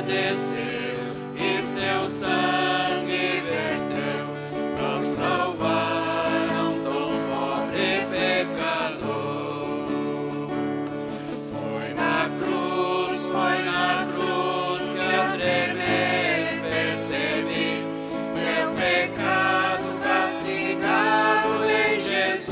padeceu e seu sangue verteu para salvar um tão pobre pecador. Foi na cruz que eu tremer percebi meu pecado castigado em Jesus.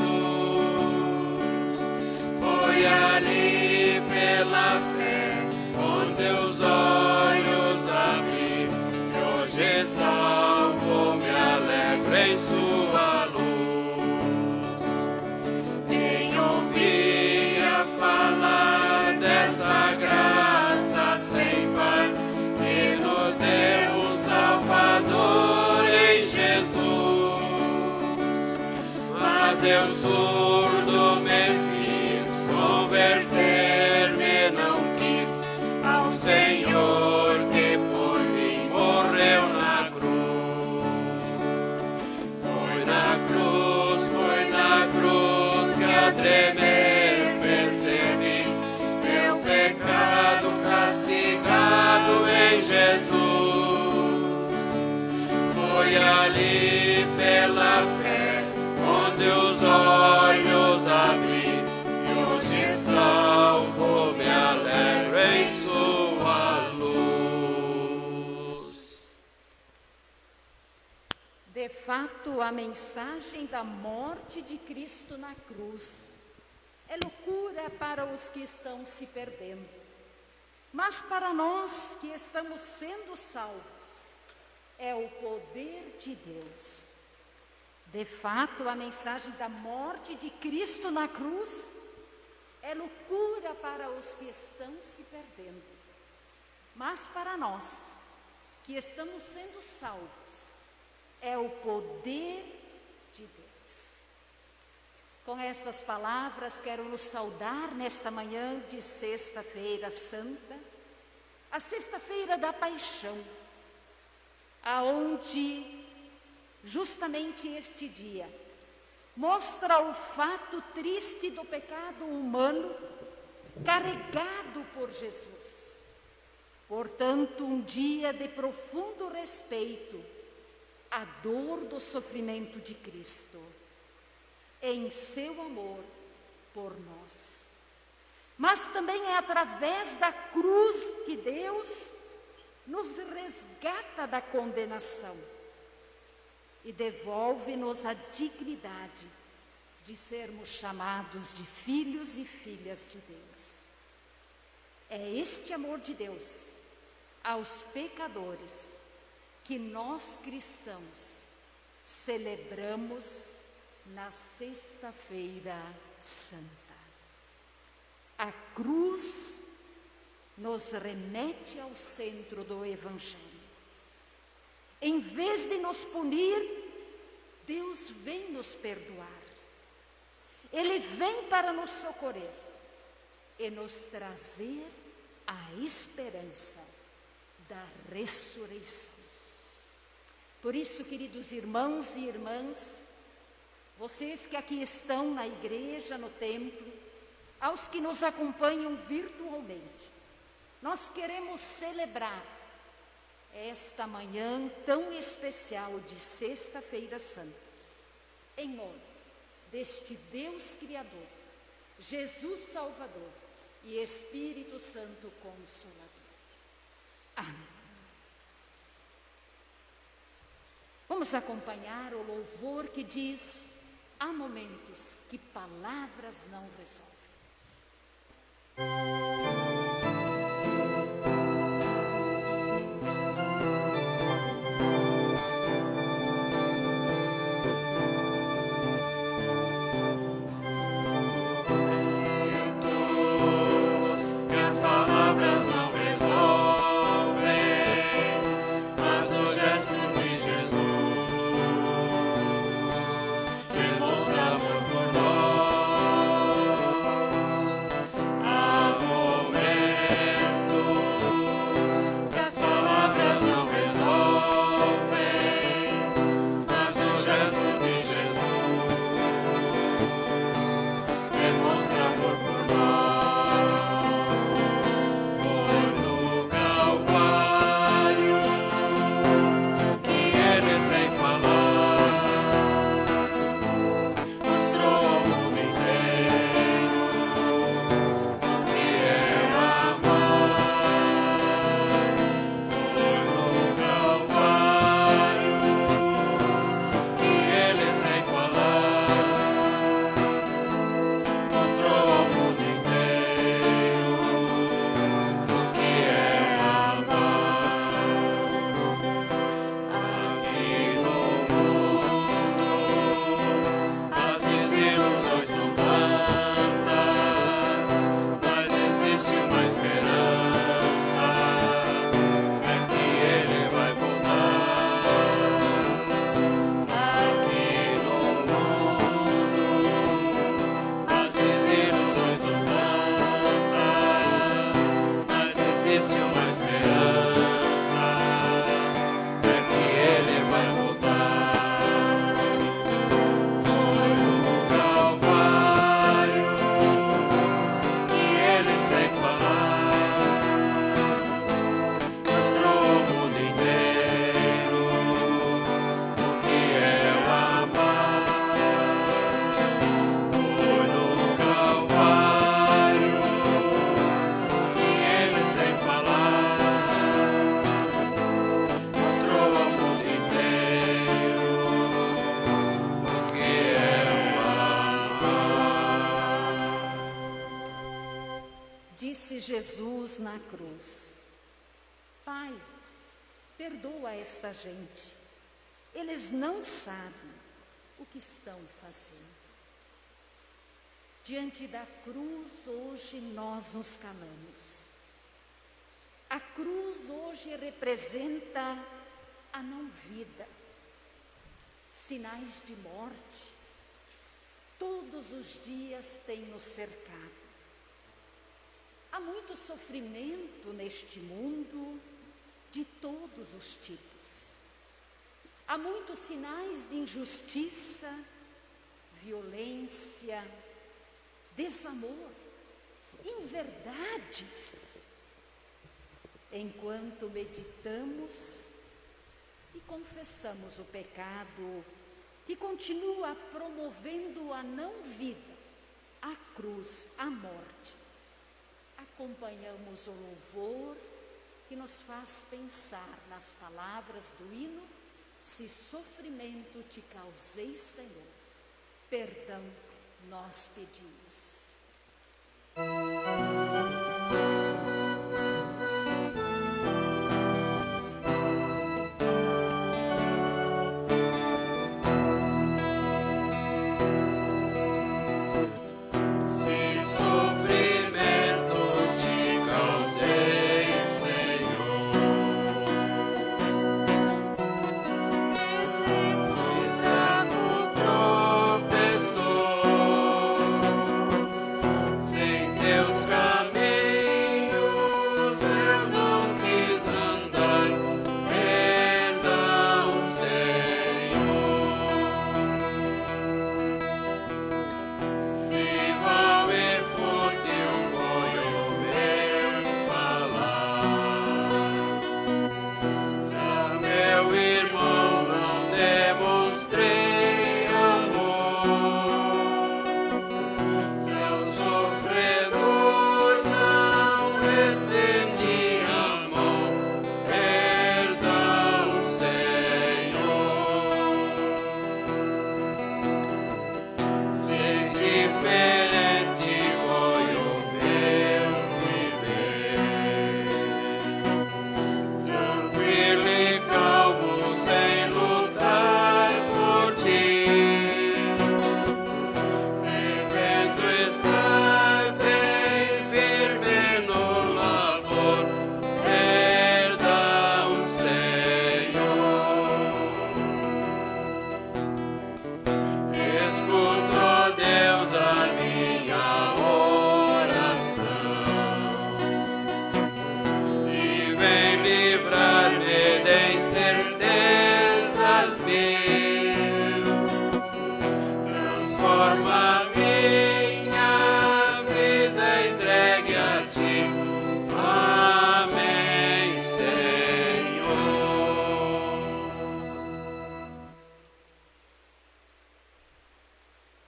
Foi ali pela fé com teus olhos abri, e hoje salvo me alegro em sua luz. Quem ouvia falar dessa graça sem par, que nos deu um Salvador em Jesus. Mas eu surdo me fiz, converter-me não quis ao Senhor que por mim morreu na cruz. Foi na cruz que a tremer percebi meu pecado castigado em Jesus. Foi ali pela fé onde os olhos abri, e hoje salvo me alegro em sua luz. De fato, a mensagem da morte de Cristo na cruz é loucura para os que estão se perdendo, mas para nós que estamos sendo salvos, é o poder de Deus. De fato, a mensagem da morte de Cristo na cruz é loucura para os que estão se perdendo, mas para nós que estamos sendo salvos, é o poder de Deus. Com estas palavras, quero nos saudar nesta manhã de Sexta-feira Santa, a Sexta-feira da Paixão, aonde justamente este dia mostra o fato triste do pecado humano carregado por Jesus. Portanto, um dia de profundo respeito à dor do sofrimento de Cristo, em seu amor por nós. Mas também é através da cruz que Deus nos resgata da condenação e devolve-nos a dignidade de sermos chamados de filhos e filhas de Deus. É este amor de Deus aos pecadores que nós cristãos celebramos na Sexta-feira Santa. A cruz nos remete ao centro do Evangelho. Em vez de nos punir, Deus vem nos perdoar. Ele vem para nos socorrer e nos trazer a esperança da ressurreição. Por isso, queridos irmãos e irmãs, vocês que aqui estão na igreja, no templo, aos que nos acompanham virtualmente, nós queremos celebrar esta manhã tão especial de Sexta-feira Santa, em nome deste Deus Criador, Jesus Salvador e Espírito Santo Consolador. Amém. Vamos acompanhar o louvor que diz: há momentos que palavras não resolvem. Amor Jesus na cruz. Pai, perdoa esta gente. Eles não sabem o que estão fazendo. Diante da cruz, hoje nós nos calamos. A cruz hoje representa a não-vida, sinais de morte. Todos os dias tem nos cercado. Há muito sofrimento neste mundo, de todos os tipos. Há muitos sinais de injustiça, violência, desamor, inverdades. Enquanto meditamos e confessamos o pecado que continua promovendo a não-vida, a cruz, a morte, acompanhamos o louvor que nos faz pensar nas palavras do hino: se sofrimento te causei, Senhor, perdão nós pedimos.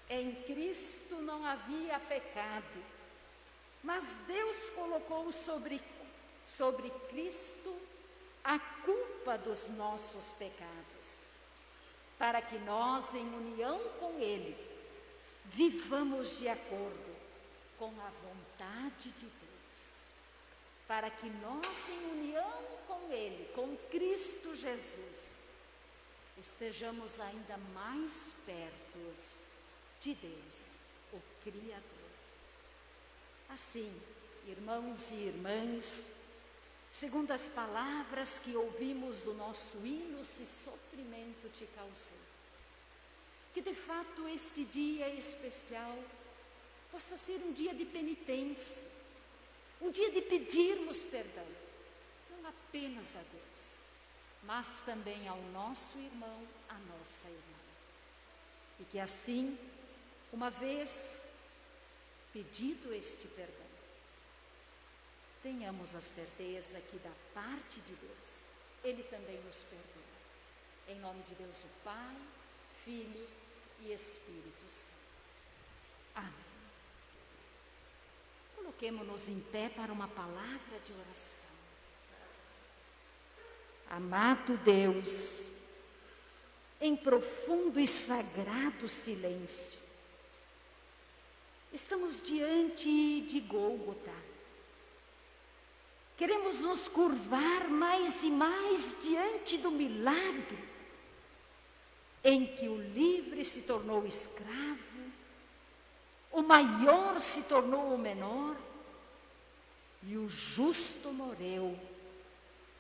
Em Cristo não havia pecado, mas Deus colocou sobre Cristo a culpa dos nossos pecados, para que nós, em união com Ele, vivamos de acordo com a vontade de Deus, para que nós, em união com Ele, com Cristo Jesus, estejamos ainda mais perto de Deus, o Criador. Assim, irmãos e irmãs, segundo as palavras que ouvimos do nosso hino, se sofrimento te causei, que de fato este dia especial possa ser um dia de penitência, um dia de pedirmos perdão, não apenas a Deus, mas também ao nosso irmão, à nossa irmã. E que assim, uma vez pedido este perdão, tenhamos a certeza que da parte de Deus, Ele também nos perdoa. Em nome de Deus o Pai, Filho e Espírito Santo. Amém. Coloquemo-nos em pé para uma palavra de oração. Amado Deus, em profundo e sagrado silêncio, estamos diante de Gólgota, Queremos nos curvar mais e mais diante do milagre em que o livre se tornou escravo, o maior se tornou o menor e o justo morreu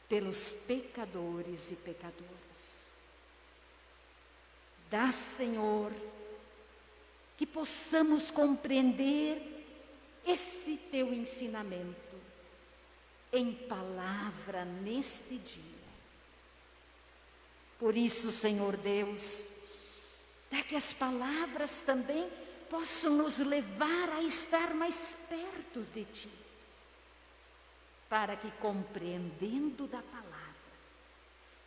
pelos pecadores e pecadoras. Dá, Senhor, que possamos compreender esse teu ensinamento em palavra neste dia. Por isso, Senhor Deus, dá que as palavras também possam nos levar a estar mais perto de Ti, para que, compreendendo da palavra,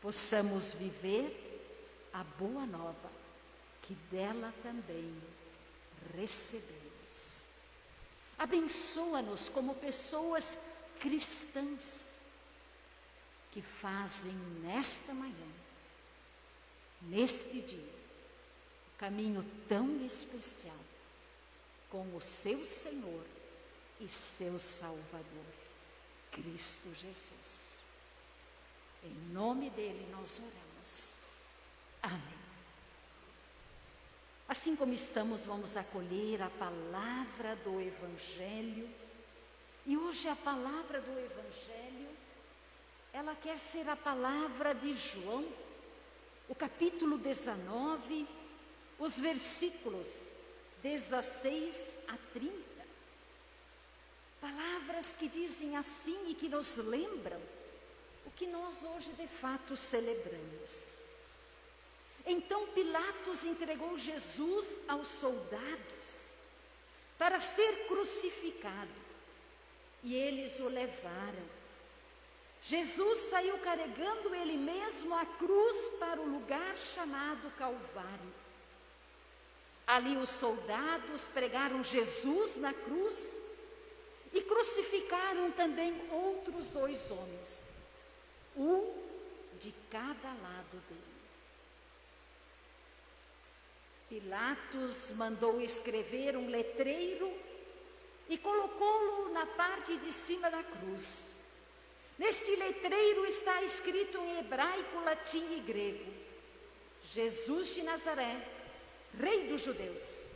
possamos viver a boa nova que dela também recebemos. Abençoa-nos como pessoas cristãs que fazem nesta manhã, neste dia, um caminho tão especial com o seu Senhor e seu Salvador, Cristo Jesus. Em nome dele nós oramos. Amém. Assim como estamos, vamos acolher a palavra do Evangelho. E hoje a palavra do Evangelho, ela quer ser a palavra de João, o capítulo 19, os versículos 16 a 30. Palavras que dizem assim e que nos lembram o que nós hoje de fato celebramos. Então Pilatos entregou Jesus aos soldados para ser crucificado, e eles o levaram. Jesus saiu carregando ele mesmo a cruz para o lugar chamado Calvário. Ali os soldados pregaram Jesus na cruz e crucificaram também outros 2 homens, um de cada lado dele. Pilatos mandou escrever um letreiro e colocou-lo na parte de cima da cruz. Neste letreiro está escrito em hebraico, latim e grego: Jesus de Nazaré, Rei dos Judeus.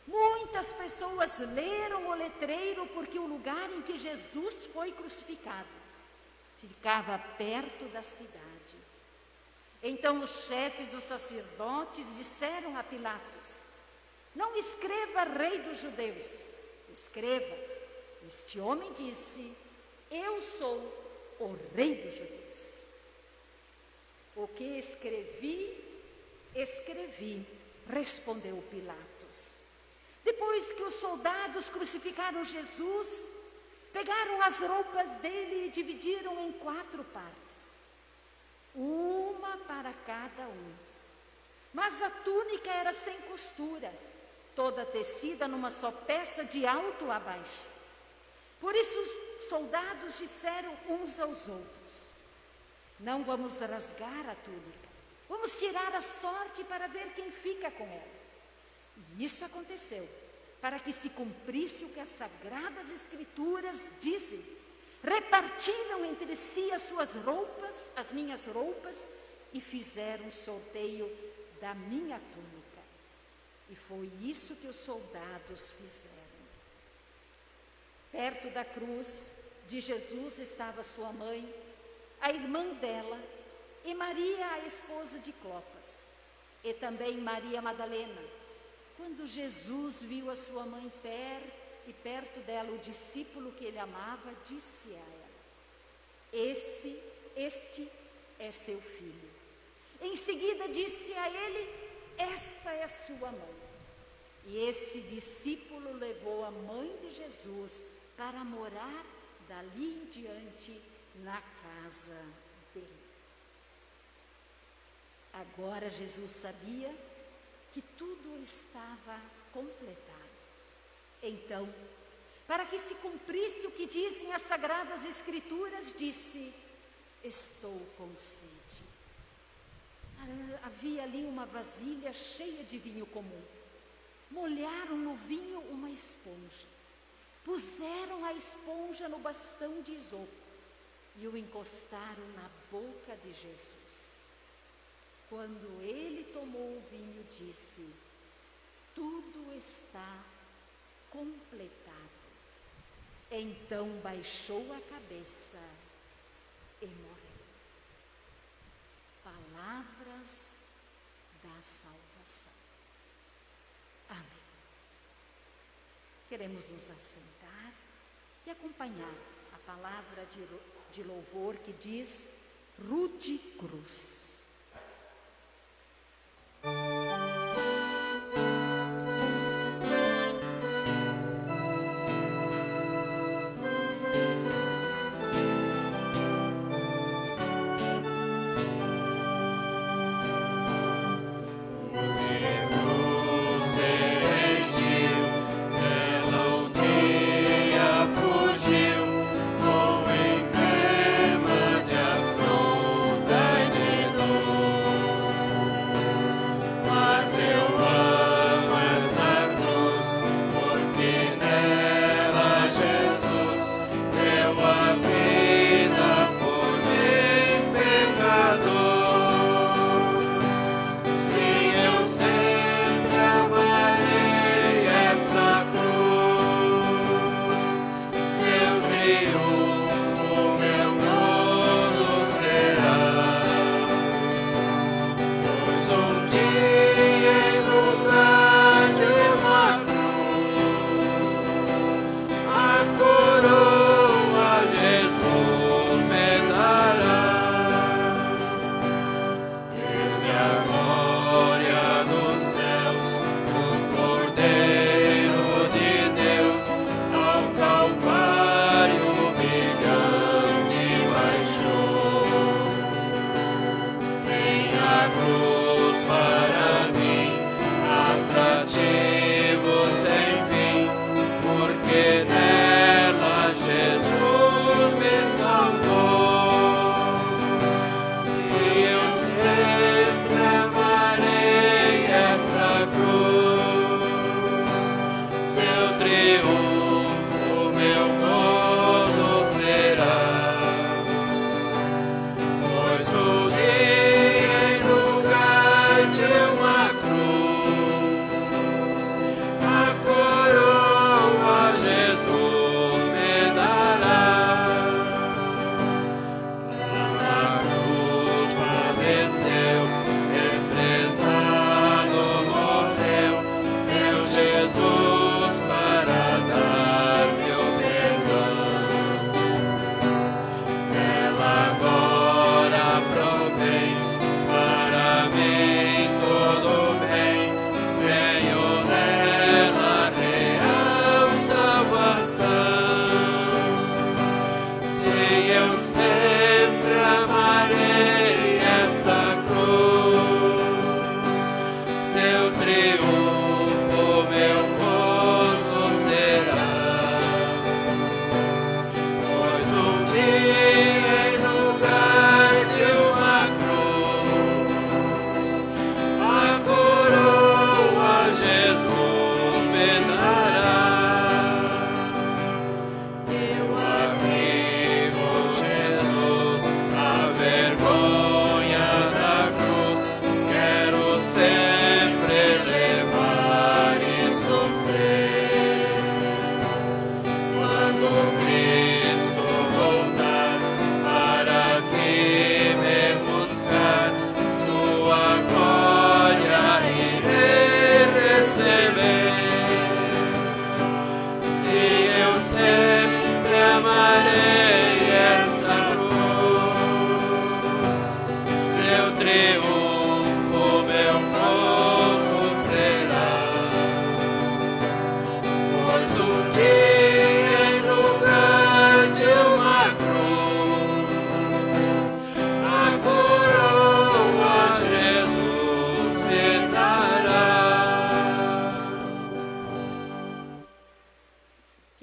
Muitas pessoas leram o letreiro porque o lugar em que Jesus foi crucificado ficava perto da cidade. Então os chefes dos sacerdotes disseram a Pilatos: não escreva Rei dos Judeus, escreva: este homem disse, eu sou o Rei dos Judeus. O que escrevi, respondeu Pilatos. Depois que os soldados crucificaram Jesus, pegaram as roupas dele e dividiram em 4 partes, uma para cada um. Mas a túnica era sem costura, toda tecida numa só peça de alto a baixo. Por isso os soldados disseram uns aos outros: não vamos rasgar a túnica, vamos tirar a sorte para ver quem fica com ela. E isso aconteceu para que se cumprisse o que as Sagradas Escrituras dizem: repartiram entre si as suas roupas, as minhas roupas, e fizeram sorteio da minha túnica. E foi isso que os soldados fizeram. Perto da cruz de Jesus estava sua mãe, a irmã dela, e Maria, a esposa de Clopas, e também Maria Madalena. Quando Jesus viu a sua mãe perto dela o discípulo que ele amava, disse a ela: este é seu filho. Em seguida disse a ele: esta é sua mãe. E esse discípulo levou a mãe de Jesus para morar dali em diante na casa dele. Agora Jesus sabia que tudo estava completado. Então, para que se cumprisse o que dizem as Sagradas Escrituras, disse: estou com sede. Havia ali uma vasilha cheia de vinho comum. Molharam no vinho uma esponja. Puseram a esponja no bastão de isopo e o encostaram na boca de Jesus. Quando ele tomou o vinho, disse: tudo está completado. Então baixou a cabeça e morreu. Palavras da salvação. Amém. Queremos nos assentar e acompanhar a palavra de louvor que diz: Rude Cruz.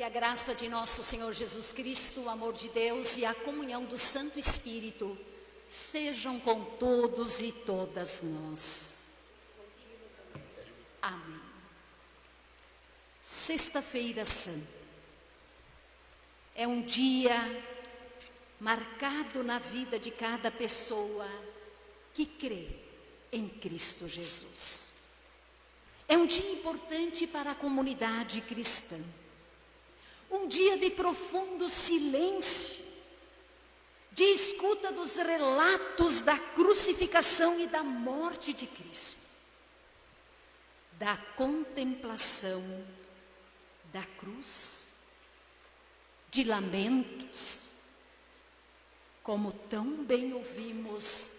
A graça de nosso Senhor Jesus Cristo, o amor de Deus e a comunhão do Santo Espírito sejam com todos e todas nós. Amém. Sexta-feira Santa é um dia marcado na vida de cada pessoa que crê em Cristo Jesus. É um dia importante para a comunidade cristã, um dia de profundo silêncio, de escuta dos relatos da crucificação e da morte de Cristo, da contemplação da cruz, de lamentos, como tão bem ouvimos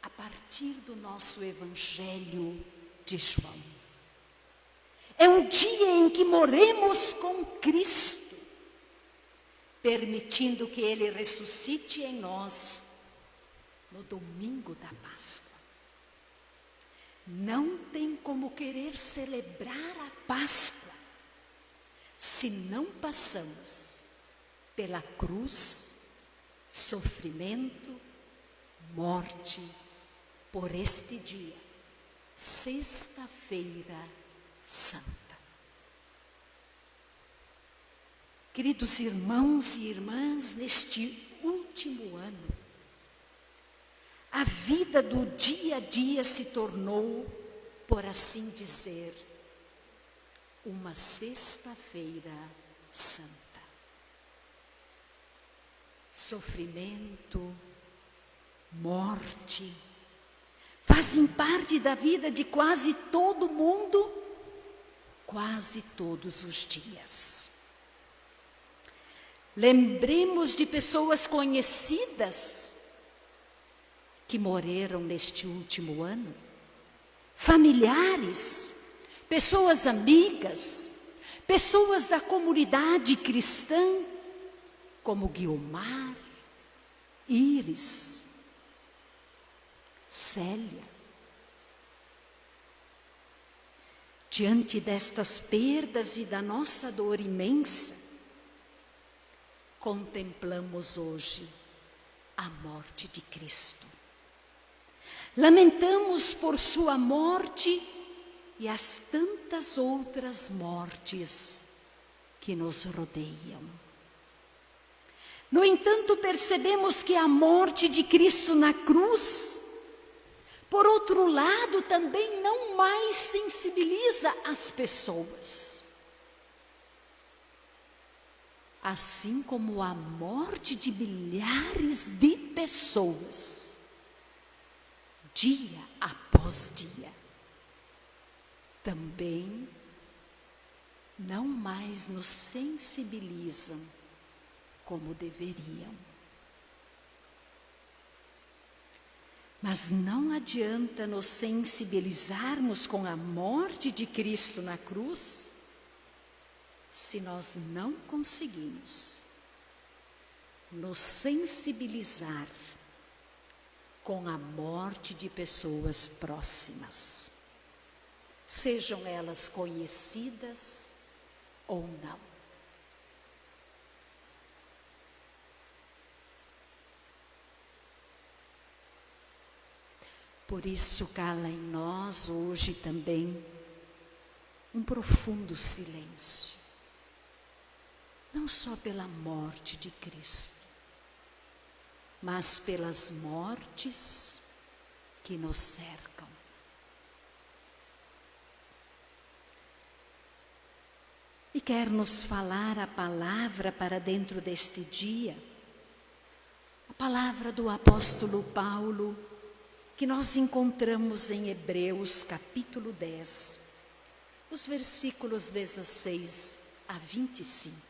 a partir do nosso Evangelho de João. É um dia em que morremos com Cristo, permitindo que Ele ressuscite em nós no domingo da Páscoa. Não tem como querer celebrar a Páscoa se não passamos pela cruz, sofrimento, morte, por este dia, Sexta-feira Santa. Queridos irmãos e irmãs, neste último ano, a vida do dia a dia se tornou, por assim dizer, uma Sexta-feira Santa. Sofrimento, morte, fazem parte da vida de quase todo mundo, quase todos os dias. Lembremos de pessoas conhecidas que morreram neste último ano, familiares, pessoas amigas, pessoas da comunidade cristã, como Guiomar, Íris, Célia. Diante destas perdas e da nossa dor imensa, contemplamos hoje a morte de Cristo. Lamentamos por sua morte e as tantas outras mortes que nos rodeiam. No entanto, percebemos que a morte de Cristo na cruz, por outro lado, também não mais sensibiliza as pessoas. Assim como a morte de milhares de pessoas, dia após dia, também não mais nos sensibilizam como deveriam. Mas não adianta nos sensibilizarmos com a morte de Cristo na cruz, se nós não conseguimos nos sensibilizar com a morte de pessoas próximas, sejam elas conhecidas ou não. Por isso cala em nós hoje também um profundo silêncio, não só pela morte de Cristo, mas pelas mortes que nos cercam. E quer nos falar a palavra para dentro deste dia, a palavra do apóstolo Paulo, que nós encontramos em Hebreus capítulo 10, os versículos 16 a 25.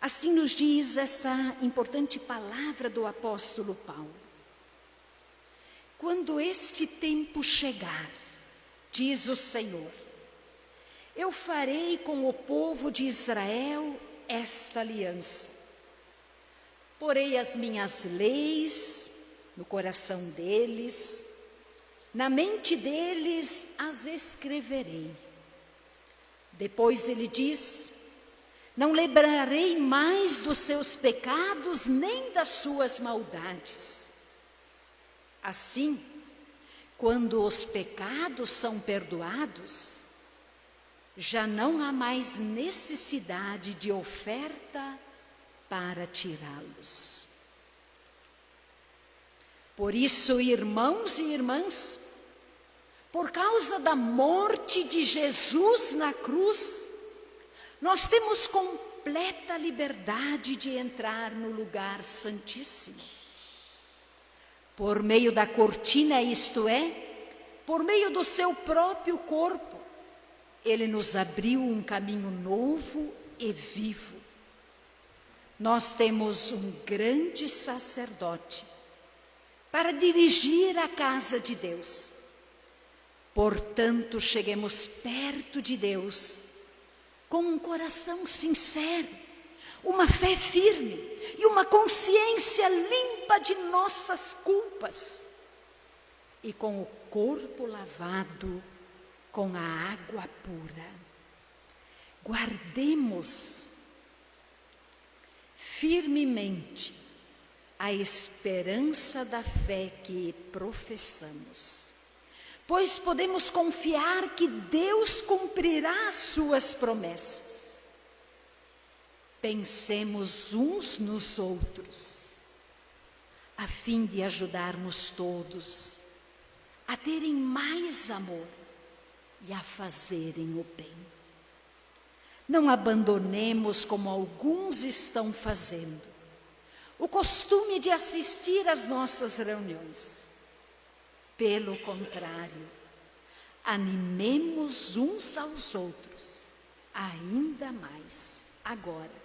Assim nos diz essa importante palavra do apóstolo Paulo. Quando este tempo chegar, diz o Senhor, eu farei com o povo de Israel esta aliança. Porei as minhas leis no coração deles, na mente deles as escreverei. Depois ele diz, não lembrarei mais dos seus pecados, nem das suas maldades. Assim, quando os pecados são perdoados, já não há mais necessidade de oferta para tirá-los. Por isso, irmãos e irmãs, por causa da morte de Jesus na cruz, nós temos completa liberdade de entrar no lugar santíssimo. Por meio da cortina, isto é, por meio do seu próprio corpo, Ele nos abriu um caminho novo e vivo. Nós temos um grande sacerdote para dirigir a casa de Deus. Portanto, cheguemos perto de Deus com um coração sincero, uma fé firme e uma consciência limpa de nossas culpas, e com o corpo lavado com a água pura. Guardemos firmemente a esperança da fé que professamos, pois podemos confiar que Deus cumprirá as suas promessas. Pensemos uns nos outros, a fim de ajudarmos todos a terem mais amor e a fazerem o bem. Não abandonemos, como alguns estão fazendo, o costume de assistir às nossas reuniões. Pelo contrário, animemos uns aos outros, ainda mais agora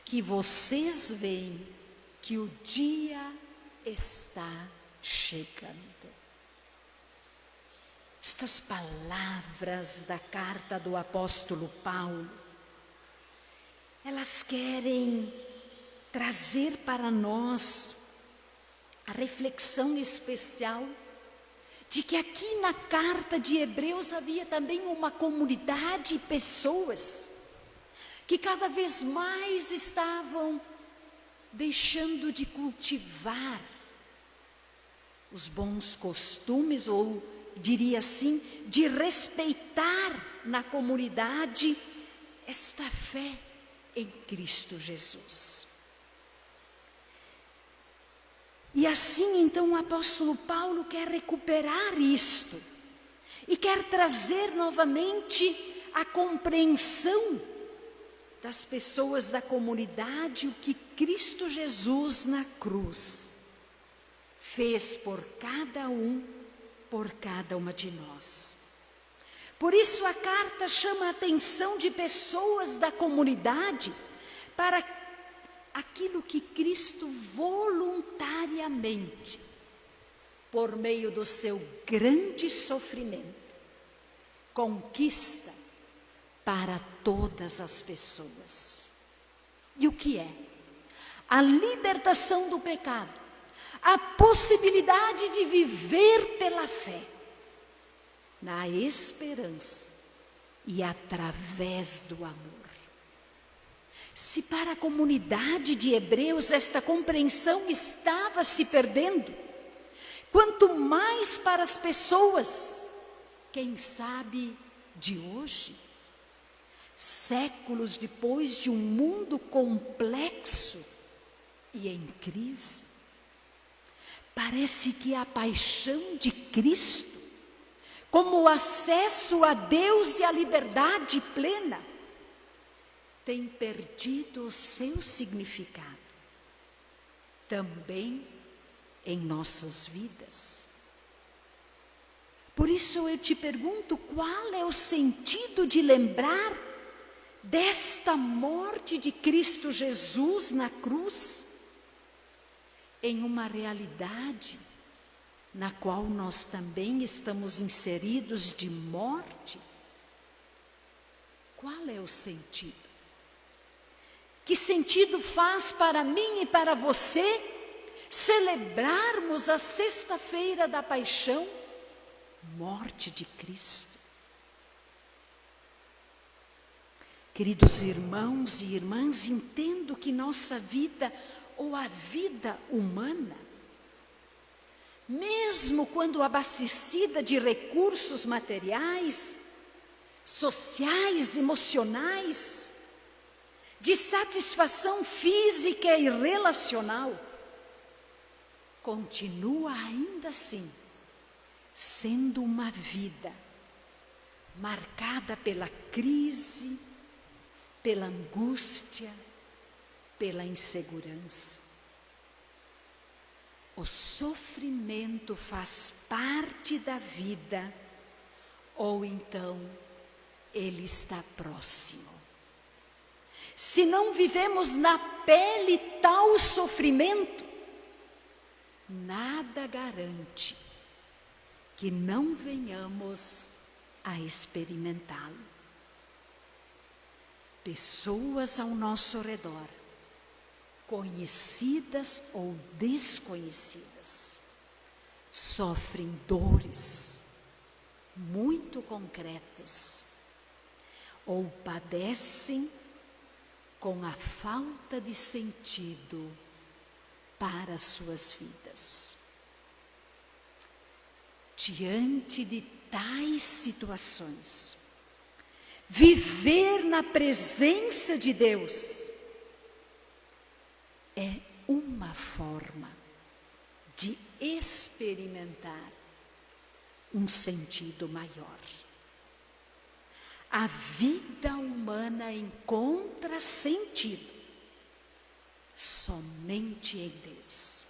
que vocês veem que o dia está chegando. Estas palavras da carta do apóstolo Paulo, elas querem trazer para nós a reflexão especial de que aqui na carta de Hebreus havia também uma comunidade de pessoas que cada vez mais estavam deixando de cultivar os bons costumes, ou diria assim, de respeitar na comunidade esta fé em Cristo Jesus. E assim, então, o apóstolo Paulo quer recuperar isto e quer trazer novamente a compreensão das pessoas da comunidade, o que Cristo Jesus na cruz fez por cada uma de nós. Por isso a carta chama a atenção de pessoas da comunidade para aquilo que Cristo voluntariamente, por meio do seu grande sofrimento, conquista para todas as pessoas. E o que é? A libertação do pecado, a possibilidade de viver pela fé, na esperança e através do amor. Se para a comunidade de Hebreus esta compreensão estava se perdendo, quanto mais para as pessoas, quem sabe, de hoje, séculos depois de um mundo complexo e em crise. Parece que a paixão de Cristo, como o acesso a Deus e a liberdade plena, tem perdido o seu significado, também em nossas vidas. Por isso eu te pergunto, qual é o sentido de lembrar desta morte de Cristo Jesus na cruz, em uma realidade na qual nós também estamos inseridos de morte? Qual é o sentido? Que sentido faz para mim e para você celebrarmos a sexta-feira da paixão, morte de Cristo? Queridos irmãos e irmãs, entendo que nossa vida, ou a vida humana, mesmo quando abastecida de recursos materiais, sociais, emocionais, de satisfação física e relacional, continua ainda assim sendo uma vida marcada pela crise, pela angústia, pela insegurança. O sofrimento faz parte da vida, ou então ele está próximo. Se não vivemos na pele tal sofrimento, nada garante que não venhamos a experimentá-lo. Pessoas ao nosso redor, conhecidas ou desconhecidas, sofrem dores muito concretas ou padecem com a falta de sentido para as suas vidas. Diante de tais situações, viver na presença de Deus é uma forma de experimentar um sentido maior. A vida humana encontra sentido somente em Deus.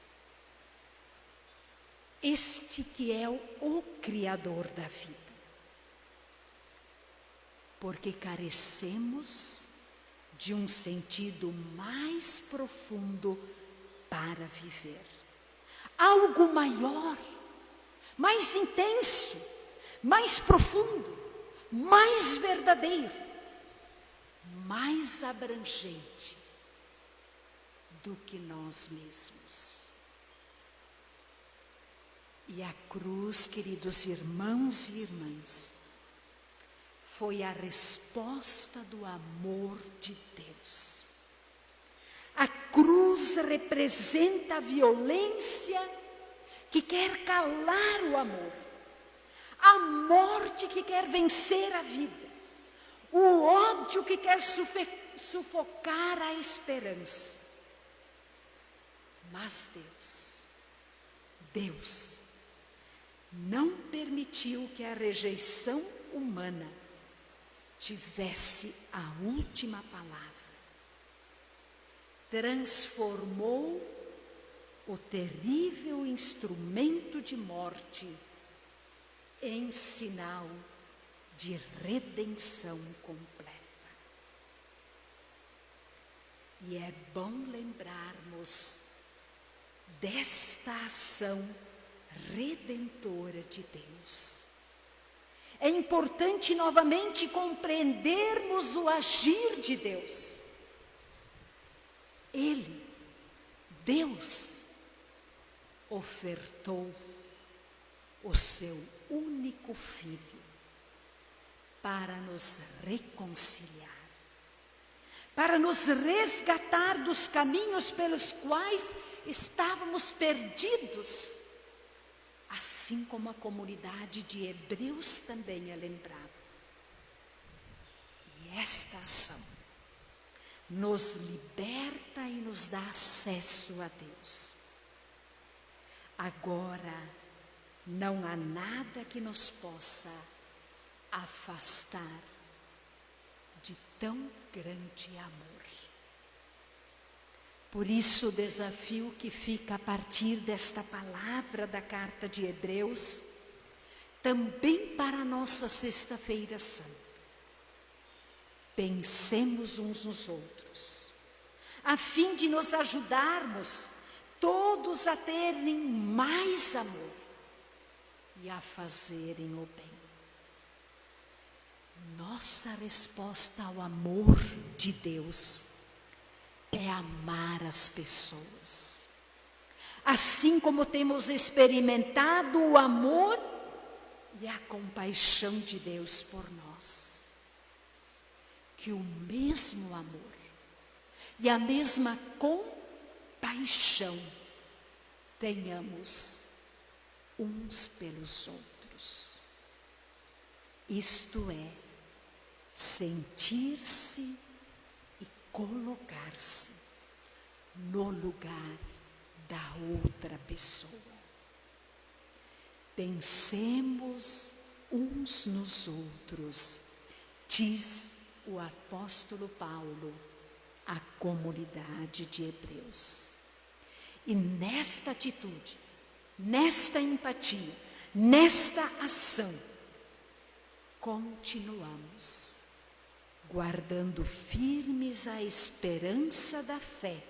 Este que é o Criador da vida. Porque carecemos de um sentido mais profundo para viver. Algo maior, mais intenso, mais profundo, mais verdadeiro, mais abrangente do que nós mesmos. E a cruz, queridos irmãos e irmãs, foi a resposta do amor de Deus. A cruz representa a violência que quer calar o amor, a morte que quer vencer a vida, o ódio que quer sufocar a esperança. Mas Deus não permitiu que a rejeição humana tivesse a última palavra. Transformou o terrível instrumento de morte em sinal de redenção completa. E é bom lembrarmos desta ação redentora de Deus. É importante novamente compreendermos o agir de Deus. Deus, ofertou o seu único Filho para nos reconciliar, para nos resgatar dos caminhos pelos quais estávamos perdidos, assim como a comunidade de Hebreus também é lembrada. E esta ação nos liberta e nos dá acesso a Deus. Agora, não há nada que nos possa afastar de tão grande amor. Por isso, o desafio que fica a partir desta palavra da carta de Hebreus, também para a nossa Sexta-feira Santa. Pensemos uns nos outros, a fim de nos ajudarmos todos a terem mais amor e a fazerem o bem. Nossa resposta ao amor de Deus é amar as pessoas, assim como temos experimentado o amor e a compaixão de Deus por nós. Que o mesmo amor e a mesma compaixão tenhamos uns pelos outros. Isto é, sentir-se e colocar-se no lugar da outra pessoa. Pensemos uns nos outros, diz o apóstolo Paulo à comunidade de Hebreus. E nesta atitude, nesta empatia, nesta ação, continuamos guardando firmes a esperança da fé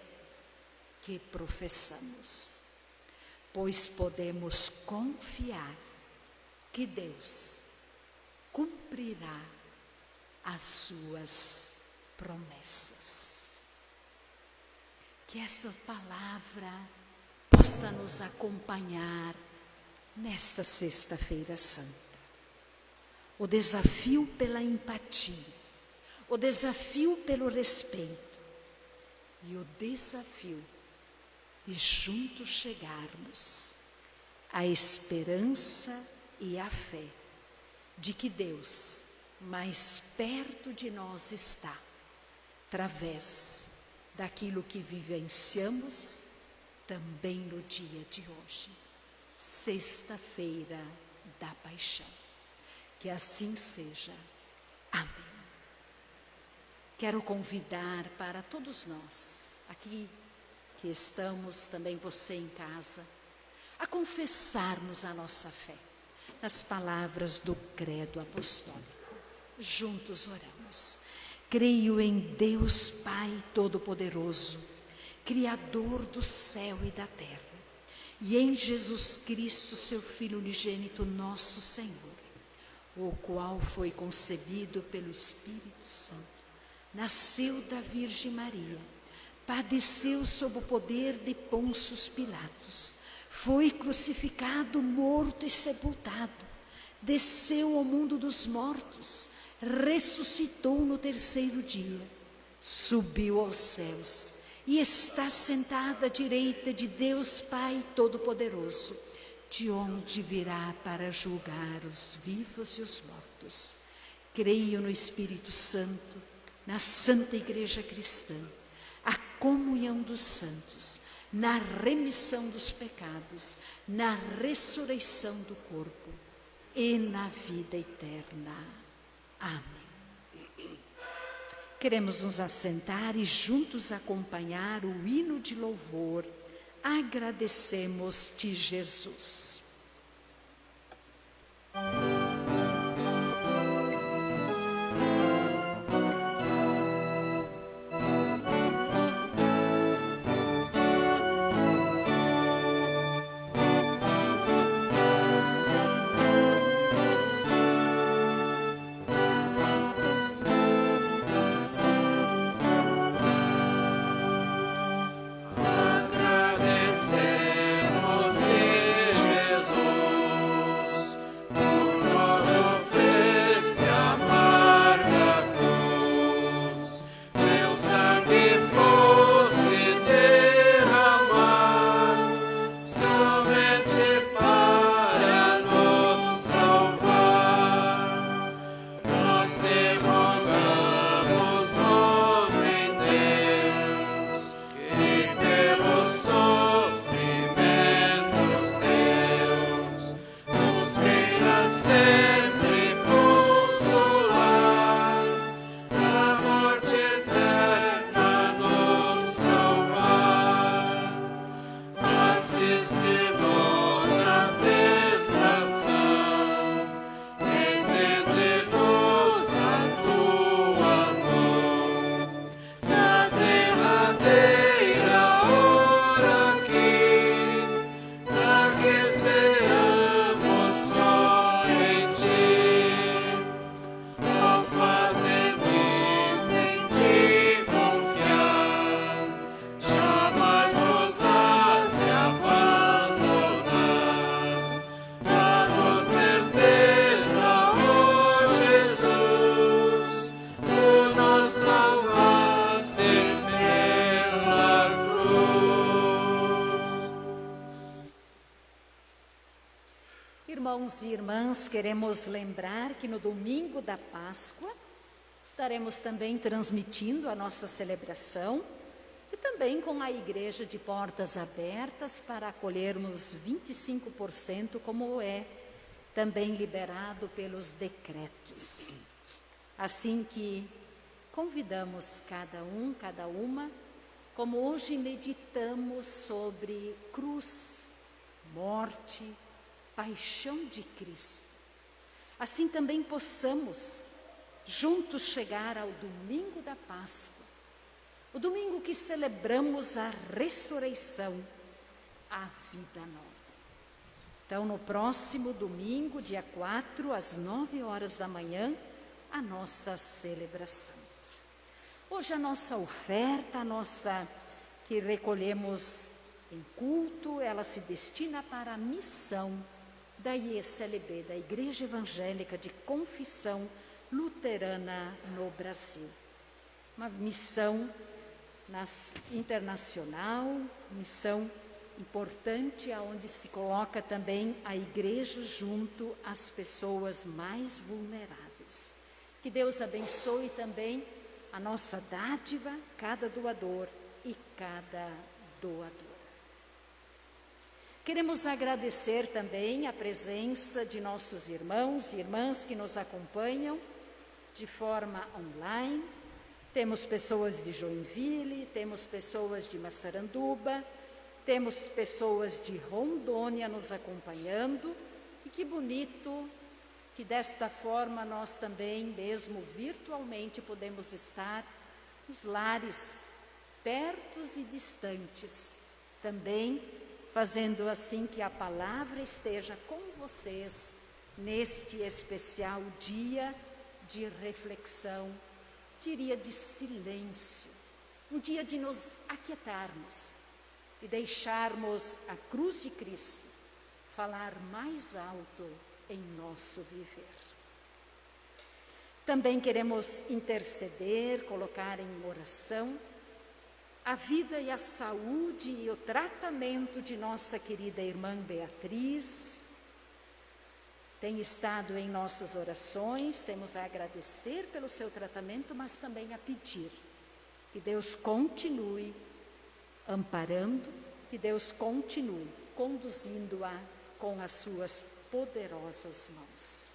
que professamos, pois podemos confiar que Deus cumprirá as suas promessas. Que essa palavra possa nos acompanhar nesta Sexta-feira Santa. O desafio pela empatia, o desafio pelo respeito e o desafio de juntos chegarmos à esperança e à fé de que Deus mais perto de nós está, através daquilo que vivenciamos também no dia de hoje, Sexta-feira da Paixão. Que assim seja. Amém. Quero convidar para todos nós, aqui que estamos, também você em casa, a confessarmos a nossa fé nas palavras do Credo Apostólico. Juntos oramos. Creio em Deus Pai Todo-Poderoso, Criador do céu e da terra, e em Jesus Cristo, seu Filho unigênito, nosso Senhor, o qual foi concebido pelo Espírito Santo, nasceu da Virgem Maria, padeceu sob o poder de Pôncio Pilatos, foi crucificado, morto e sepultado, desceu ao mundo dos mortos, ressuscitou no terceiro dia, subiu aos céus e está sentado à direita de Deus Pai Todo-Poderoso, de onde virá para julgar os vivos e os mortos. Creio no Espírito Santo, na Santa Igreja Cristã, a comunhão dos santos, na remissão dos pecados, na ressurreição do corpo e na vida eterna. Amém. Queremos nos assentar e juntos acompanhar o hino de louvor. Agradecemos-te, Jesus. Irmãos e irmãs, queremos lembrar que no domingo da Páscoa Estaremos também transmitindo a nossa celebração e também com a igreja de portas abertas para acolhermos 25%, como é também liberado pelos decretos. Assim que convidamos cada um, cada uma, como hoje meditamos sobre cruz, morte, paixão de Cristo, assim também possamos juntos chegar ao domingo da Páscoa, o domingo que celebramos a ressurreição, a vida nova. Então, no próximo domingo, dia 4, às 9 horas da manhã, a nossa celebração. Hoje a nossa oferta, que recolhemos em culto, ela se destina para a missão da IECLB, da Igreja Evangélica de Confissão Luterana no Brasil. Uma missão internacional, missão importante, onde se coloca também a igreja junto às pessoas mais vulneráveis. Que Deus abençoe também a nossa dádiva, cada doador e cada doadora. Queremos agradecer também a presença de nossos irmãos e irmãs que nos acompanham de forma online. Temos pessoas de Joinville, temos pessoas de Massaranduba, temos pessoas de Rondônia nos acompanhando, e que bonito que desta forma nós também, mesmo virtualmente, podemos estar nos lares, pertos e distantes, também fazendo assim que a palavra esteja com vocês neste especial dia de reflexão, diria de silêncio, um dia de nos aquietarmos e deixarmos a cruz de Cristo falar mais alto em nosso viver. Também queremos interceder, colocar em oração a vida e a saúde e o tratamento de nossa querida irmã Beatriz. Tem estado em nossas orações, temos a agradecer pelo seu tratamento, mas também a pedir que Deus continue amparando, que Deus continue conduzindo-a com as suas poderosas mãos.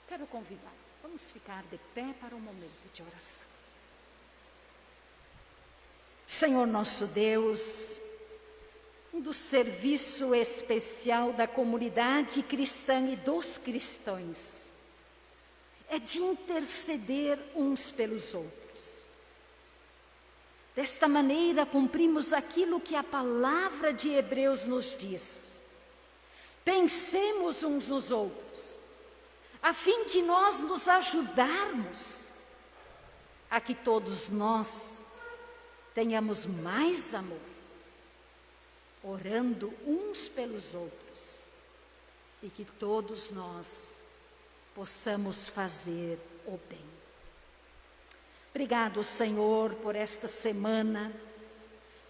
Quero convidar, vamos ficar de pé para um momento de oração. Senhor nosso Deus, do serviço especial da comunidade cristã e dos cristãos é de interceder uns pelos outros. Desta maneira, cumprimos aquilo que a palavra de Hebreus nos diz. Pensemos uns nos outros, a fim de nós nos ajudarmos, a que todos nós tenhamos mais amor, orando uns pelos outros, e que todos nós possamos fazer o bem. Obrigado, Senhor, por esta semana.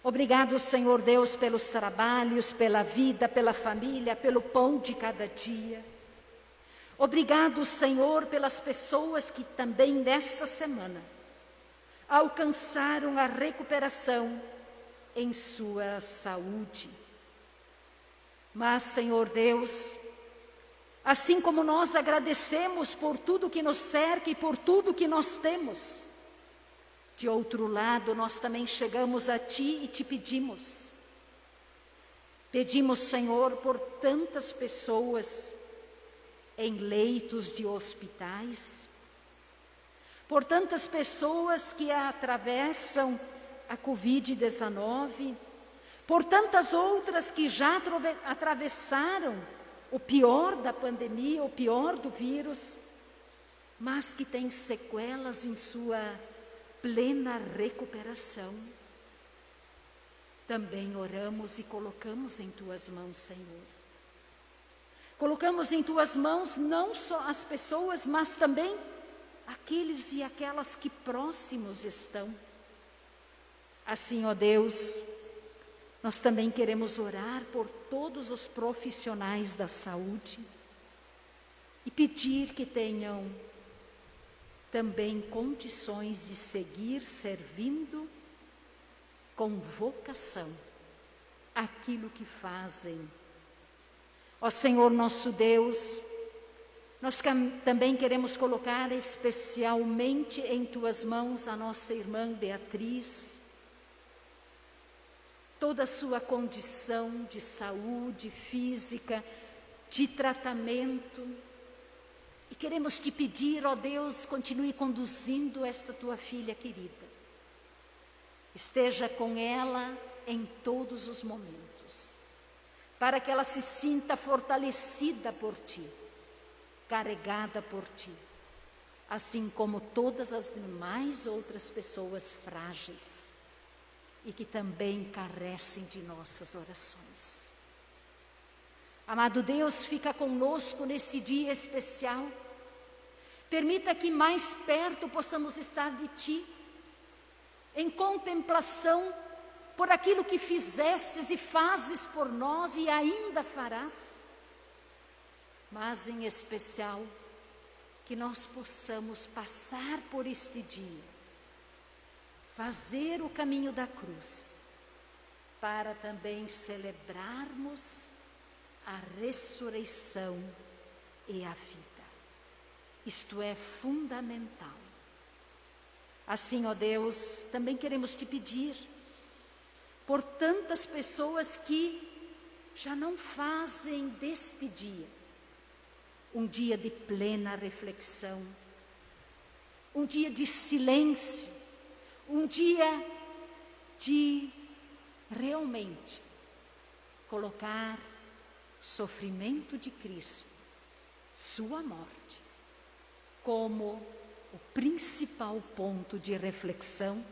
Obrigado, Senhor Deus, pelos trabalhos, pela vida, pela família, pelo pão de cada dia. Obrigado, Senhor, pelas pessoas que também nesta semana alcançaram a recuperação em sua saúde. Mas, Senhor Deus, assim como nós agradecemos por tudo que nos cerca e por tudo que nós temos, de outro lado, nós também chegamos a Ti e Te pedimos. Pedimos, Senhor, por tantas pessoas em leitos de hospitais, por tantas pessoas que atravessam a Covid-19, por tantas outras que já atravessaram o pior da pandemia, o pior do vírus, mas que têm sequelas em sua plena recuperação. Também oramos e colocamos em Tuas mãos, Senhor. Colocamos em Tuas mãos não só as pessoas, mas também aqueles e aquelas que próximos estão. Assim, ó Deus, nós também queremos orar por todos os profissionais da saúde e pedir que tenham também condições de seguir servindo com vocação aquilo que fazem. Ó Senhor nosso Deus, nós também queremos colocar especialmente em Tuas mãos a nossa irmã Beatriz, toda a sua condição de saúde física, de tratamento. E queremos Te pedir, ó Deus, continue conduzindo esta Tua filha querida. Esteja com ela em todos os momentos, para que ela se sinta fortalecida por Ti, carregada por Ti, assim como todas as demais outras pessoas frágeis e que também carecem de nossas orações. Amado Deus, fica conosco neste dia especial. Permita que mais perto possamos estar de Ti, em contemplação por aquilo que fizestes e fazes por nós e ainda farás. Mas em especial, que nós possamos passar por este dia, fazer o caminho da cruz, para também celebrarmos a ressurreição e a vida. Isto é fundamental. Assim, ó Deus, também queremos Te pedir por tantas pessoas que já não fazem deste dia um dia de plena reflexão, um dia de silêncio, um dia de realmente colocar o sofrimento de Cristo, sua morte, como o principal ponto de reflexão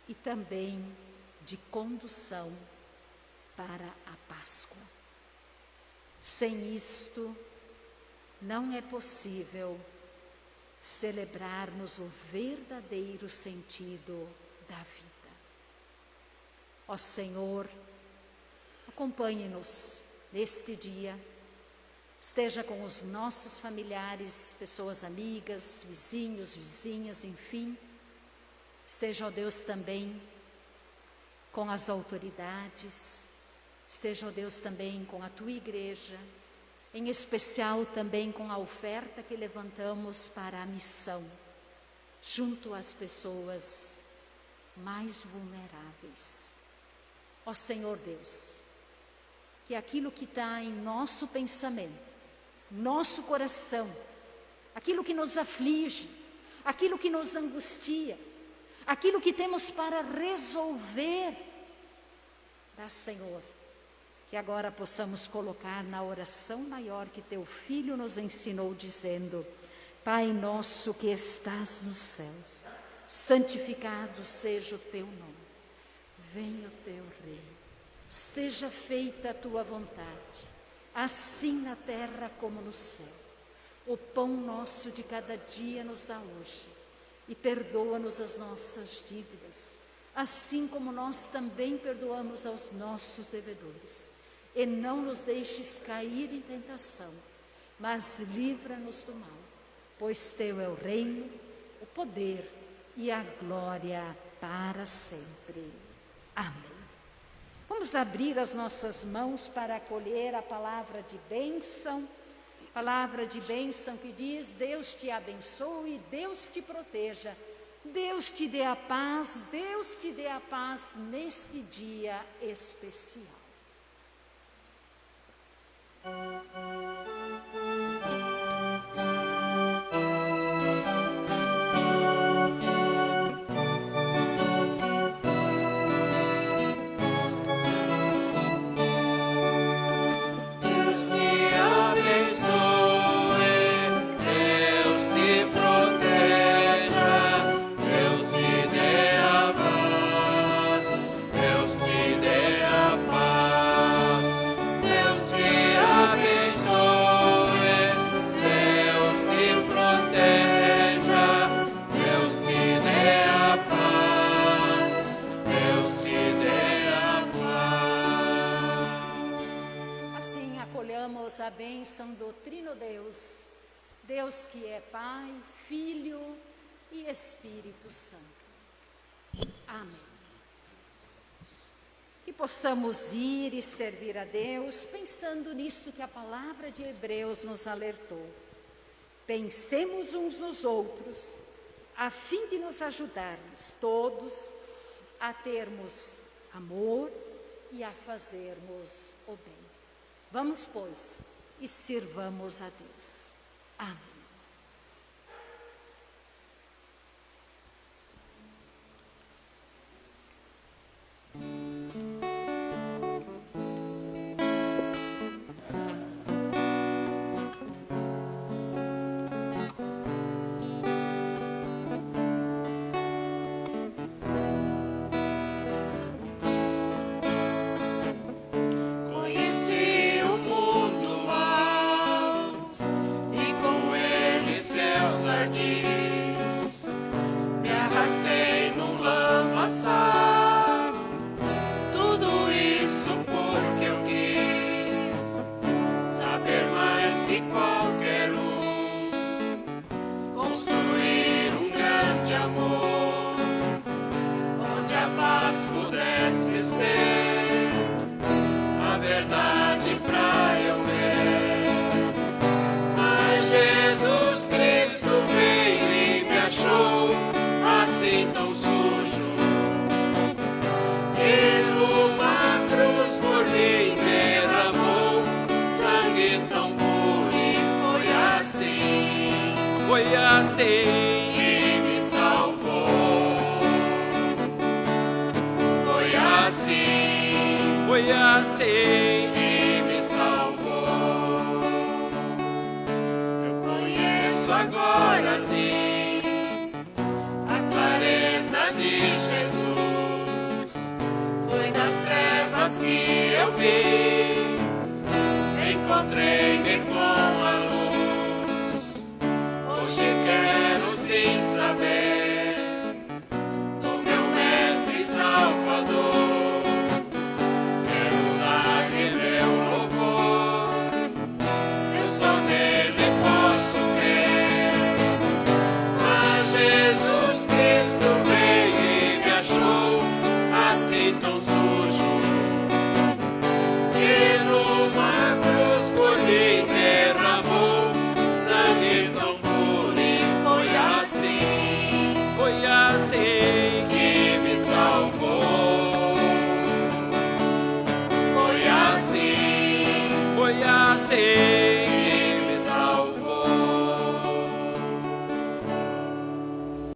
e também de condução para a Páscoa. Sem isto, não é possível celebrarmos o verdadeiro sentido da vida. Ó Senhor, acompanhe-nos neste dia, esteja com os nossos familiares, pessoas amigas, vizinhos, vizinhas, enfim. Esteja, ó Deus, também com as autoridades, esteja, ó Deus, também com a Tua igreja, em especial também com a oferta que levantamos para a missão, junto às pessoas mais vulneráveis. Ó Senhor Deus, que aquilo que está em nosso pensamento, nosso coração, aquilo que nos aflige, aquilo que nos angustia, aquilo que temos para resolver, dá, Senhor, que agora possamos colocar na oração maior que Teu Filho nos ensinou, dizendo: Pai nosso que estás nos céus, santificado seja o Teu nome, venha o Teu reino, seja feita a Tua vontade, assim na terra como no céu. O pão nosso de cada dia nos dá hoje, e perdoa-nos as nossas dívidas, assim como nós também perdoamos aos nossos devedores. E não nos deixes cair em tentação, mas livra-nos do mal, pois Teu é o reino, o poder e a glória para sempre. Amém. Vamos abrir as nossas mãos para acolher a palavra de bênção que diz: Deus te abençoe, Deus te proteja, Deus te dê a paz, Deus te dê a paz neste dia especial. A bênção do Trino Deus, Deus que é Pai, Filho e Espírito Santo. Amém. Que possamos ir e servir a Deus pensando nisto que a palavra de Hebreus nos alertou. Pensemos uns nos outros, a fim de nos ajudarmos todos a termos amor e a fazermos o bem. Vamos, pois, e sirvamos a Deus. Amém. Conheci o mundo mal e com ele seus ardis. Me arrastei num lamaçal, tudo isso porque eu quis saber mais que qualquer construir um grande amor, onde a paz pudesse ser a verdade pra eu ver. Mas Jesus Cristo veio e me achou assim tão sujo, que numa cruz por mim derramou sangue tão puro. E foi assim que me salvou. Foi assim que me salvou. Eu conheço agora sim a clareza de Jesus. Foi nas trevas que eu vi, encontrei-me com a luz. Hoje quero sim saber do meu Mestre e Salvador. Tão sujo, que numa cruz por mim derramou sangue tão puro. E foi assim que me salvou. Foi assim